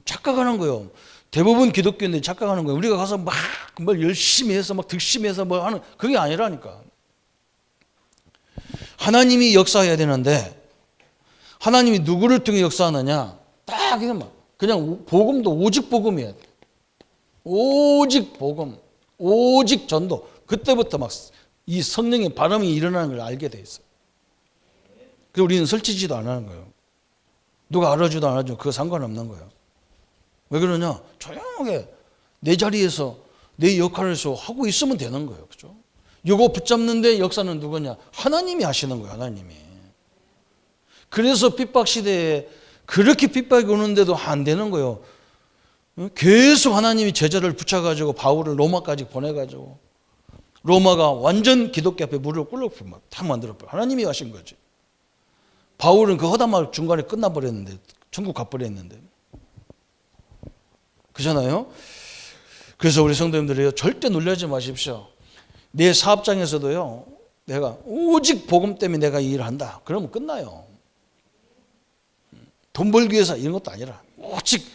착각하는 거예요. 대부분 기독교인들이 착각하는 거예요. 우리가 가서 막 열심히 해서 득심해서 하는 그게 아니라니까. 하나님이 역사해야 되는데 하나님이 누구를 통해 역사하느냐? 딱 그냥 복음도 오직 복음이어야 돼. 오직 복음, 오직 전도. 그때부터 막 이 성령의 바람이 일어나는 걸 알게 돼 있어. 그래서 우리는 설치지도 안 하는 거예요. 누가 알아주도 안 알아주도 그거 상관없는 거예요. 왜 그러냐? 조용하게 내 자리에서 내 역할을 해서 하고 있으면 되는 거예요. 그죠? 이거 붙잡는데 역사는 누구냐? 하나님이 하시는 거예요. 하나님이. 그래서 핍박 시대에 그렇게 핍박이 오는데도 안 되는 거예요. 계속 하나님이 제자를 붙여가지고 바울을 로마까지 보내가지고 로마가 완전 기독교 앞에 무릎을 꿇고 다 만들어버려. 하나님이 하신 거지. 바울은 그 허다말 중간에 끝나버렸는데 천국 가버렸는데 그잖아요. 그래서 우리 성도님들이요, 절대 놀라지 마십시오. 내 사업장에서도요, 내가 오직 복음 때문에 내가 이 일을 한다 그러면 끝나요. 돈 벌기 위해서 이런 것도 아니라 오직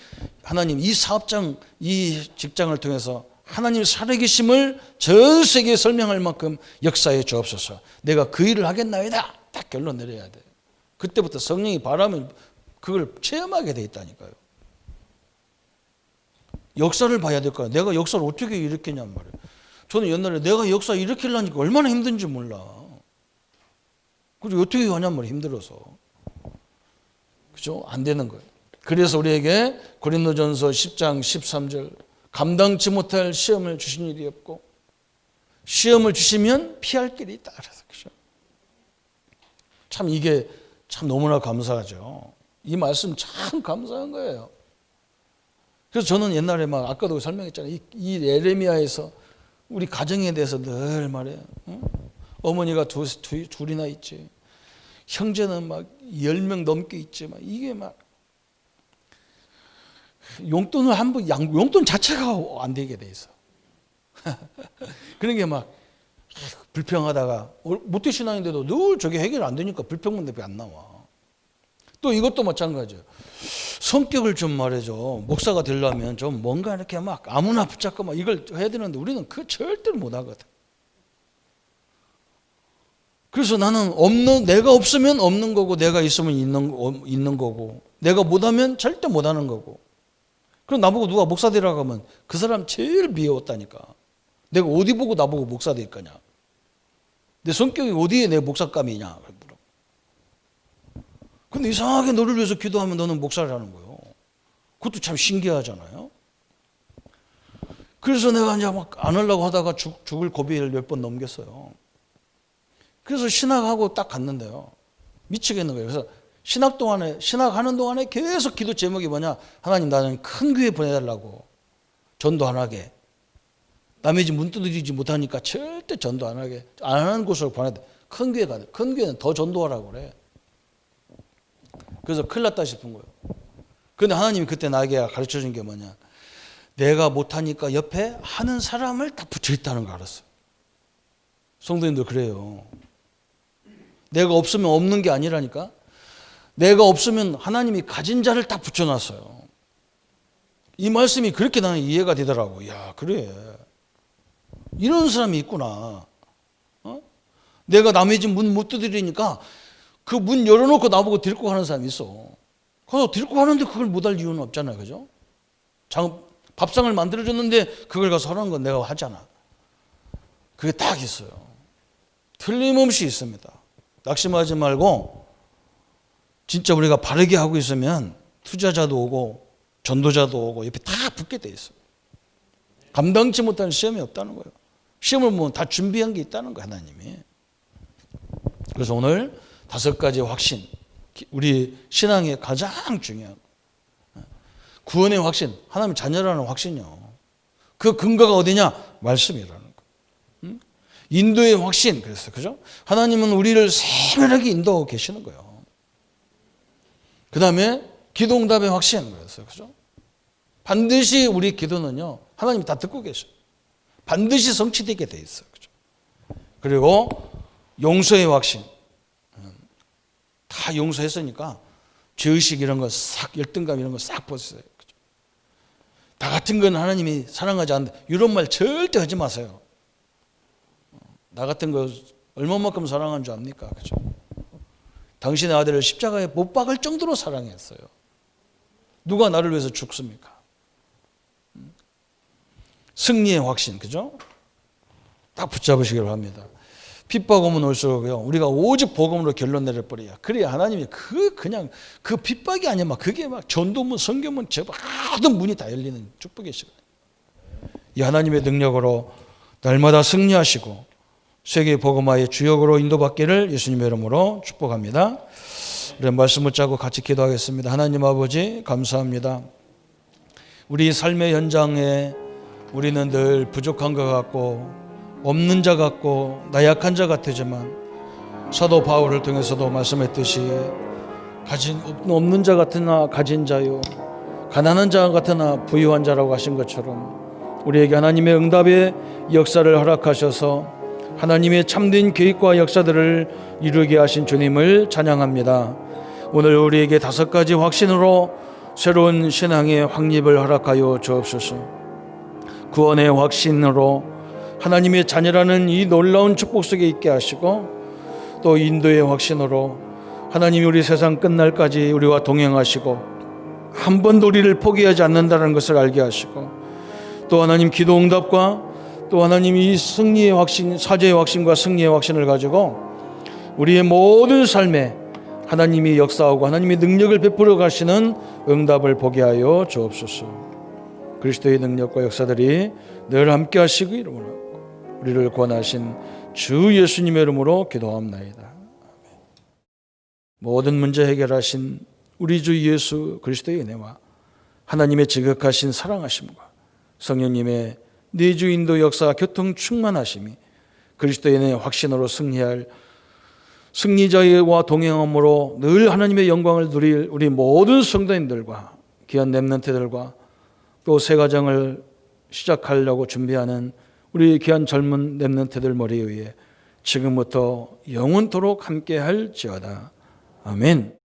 하나님 이 사업장 이 직장을 통해서 하나님 살아계심을 전 세계에 설명할 만큼 역사해 주옵소서. 내가 그 일을 하겠나이다 딱 결론 내려야 돼. 그때부터 성령이 바라면 그걸 체험하게 돼 있다니까요. 역사를 봐야 될 거야. 내가 역사를 어떻게 일으키냔 말이에요. 저는 옛날에 내가 역사 일으키려니까 얼마나 힘든지 몰라. 그리고 어떻게 하냔 말이에요. 힘들어서. 그죠? 안 되는 거예요. 그래서 우리에게 고린도전서 10장 13절 감당치 못할 시험을 주신 일이 없고 시험을 주시면 피할 길이 있다. 그래서 그죠? 참 이게 참 너무나 감사하죠. 이 말씀 참 감사한 거예요. 그래서 저는 옛날에 막 아까도 설명했잖아요. 이 예레미야에서 우리 가정에 대해서 늘 말해요. 어머니가 둘이나 있지. 형제는 막 10명 넘게 있지. 막 이게 막 용돈을 한번 용돈 자체가 안 되게 돼 있어. 그런 게 막 불평하다가 모태 신앙인데도 늘 저게 해결 안 되니까 불평만 대비 안 나와. 또 이것도 마찬가지예요. 성격을 좀 말해줘. 목사가 되려면 좀 뭔가 이렇게 막 아무나 붙잡고 막 이걸 해야 되는데 우리는 그 절대로 못 하거든. 그래서 나는 내가 없으면 없는 거고 내가 있으면 있는 거고 내가 못하면 절대 못하는 거고. 그럼 나보고 누가 목사 되라고 하면 그 사람 제일 미워했다니까. 내가 어디 보고 나보고 목사 될 거냐. 내 성격이 어디에 내 목사감이냐. 근데 이상하게 너를 위해서 기도하면 너는 목사를 하는 거예요. 그것도 참 신기하잖아요. 그래서 내가 이제 막 안 하려고 하다가 죽을 고비를 몇 번 넘겼어요. 그래서 신학하고 딱 갔는데요. 미치겠는 거예요. 그래서 신학하는 동안에 계속 기도 제목이 뭐냐. 하나님 나는 큰 교회 보내달라고. 전도 안 하게. 남의 집 문 두드리지 못하니까 절대 전도 안 하게. 안 하는 곳으로 보내야 큰 교회 가야 돼. 큰 교회는 더 전도하라고 그래. 그래서 큰일 났다 싶은 거예요. 그런데 하나님이 그때 나에게 가르쳐준 게 뭐냐. 내가 못하니까 옆에 하는 사람을 다 붙여있다는 걸 알았어요. 성도님들 그래요. 내가 없으면 없는 게 아니라니까. 내가 없으면 하나님이 가진 자를 다 붙여놨어요. 이 말씀이 그렇게 나는 이해가 되더라고. 야, 그래. 이런 사람이 있구나. 내가 남의 집 문 못 두드리니까 그 문 열어놓고 나보고 데리고 가는 사람이 있어. 그래서 데리고 가는데 그걸 못할 이유는 없잖아요. 그죠? 밥상을 만들어줬는데 그걸 가서 하라는 건 내가 하잖아. 그게 딱 있어요. 틀림없이 있습니다. 낙심하지 말고 진짜 우리가 바르게 하고 있으면 투자자도 오고 전도자도 오고 옆에 다 붙게 돼 있어요. 감당치 못하는 시험이 없다는 거예요. 시험을 보면 다 준비한 게 있다는 거예요. 하나님이. 그래서 오늘 5가지 확신, 우리 신앙의 가장 중요한 구원의 확신, 하나님 자녀라는 확신이요. 그 근거가 어디냐? 말씀이라는 거. 인도의 확신, 그랬어요. 그죠? 하나님은 우리를 세밀하게 인도하고 계시는 거예요. 그 다음에 기도응답의 확신, 그랬어요. 그죠? 반드시 우리 기도는요, 하나님이 다 듣고 계셔요. 반드시 성취되게 돼 있어요. 그죠? 그리고 용서의 확신. 다 용서했으니까 죄의식 이런 거 싹, 열등감 이런 거 싹 벗으세요. 그죠? 나 같은 건 하나님이 사랑하지 않는다. 이런 말 절대 하지 마세요. 나 같은 거 얼마만큼 사랑한 줄 압니까? 그죠? 당신의 아들을 십자가에 못 박을 정도로 사랑했어요. 누가 나를 위해서 죽습니까? 승리의 확신, 그죠? 딱 붙잡으시길 바랍니다. 핍박 오면 올수록요, 우리가 오직 복음으로 결론 내려버려야. 그래야 하나님이 그냥 그 핍박이 아니야. 막 그게 막 전도문, 성경문, 모든 문이 다 열리는 축복의 시간. 이 하나님의 능력으로 날마다 승리하시고 세계 복음화의 주역으로 인도받기를 예수님의 이름으로 축복합니다. 우리 말씀 붙잡고 같이 기도하겠습니다. 하나님 아버지 감사합니다. 우리 삶의 현장에 우리는 늘 부족한 것 같고 없는 자 같고 나약한 자 같지만 사도 바울을 통해서도 말씀했듯이 없는 자 같으나 가진 자요 가난한 자 같으나 부유한 자라고 하신 것처럼 우리에게 하나님의 응답의 역사를 허락하셔서 하나님의 참된 계획과 역사들을 이루게 하신 주님을 찬양합니다. 오늘 우리에게 5가지 확신으로 새로운 신앙의 확립을 허락하여 주옵소서. 구원의 확신으로 하나님의 자녀라는 이 놀라운 축복 속에 있게 하시고, 또 인도의 확신으로 하나님이 우리 세상 끝날까지 우리와 동행하시고 한 번도 우리를 포기하지 않는다는 것을 알게 하시고, 또 하나님 기도 응답과 또 하나님 이 승리의 확신, 사죄의 확신과 승리의 확신을 가지고 우리의 모든 삶에 하나님이 역사하고 하나님의 능력을 베풀어 가시는 응답을 보게 하여 주옵소서. 그리스도의 능력과 역사들이 늘 함께 하시기 이름으로 우리를 구원하신 주 예수님의 이름으로 기도합나이다. 모든 문제 해결하신 우리 주 예수 그리스도의 은혜와 하나님의 지극하신 사랑하심과 성령님의 내주 인도 역사 교통 충만하심이 그리스도의 은혜의 확신으로 승리할 승리자와 동행함으로 늘 하나님의 영광을 누릴 우리 모든 성도님들과 귀한 렘넌트들과 또 새 가정을 시작하려고 준비하는 우리 귀한 젊은 렘넌트들 머리 위에 지금부터 영원토록 함께 할지어다. 아멘.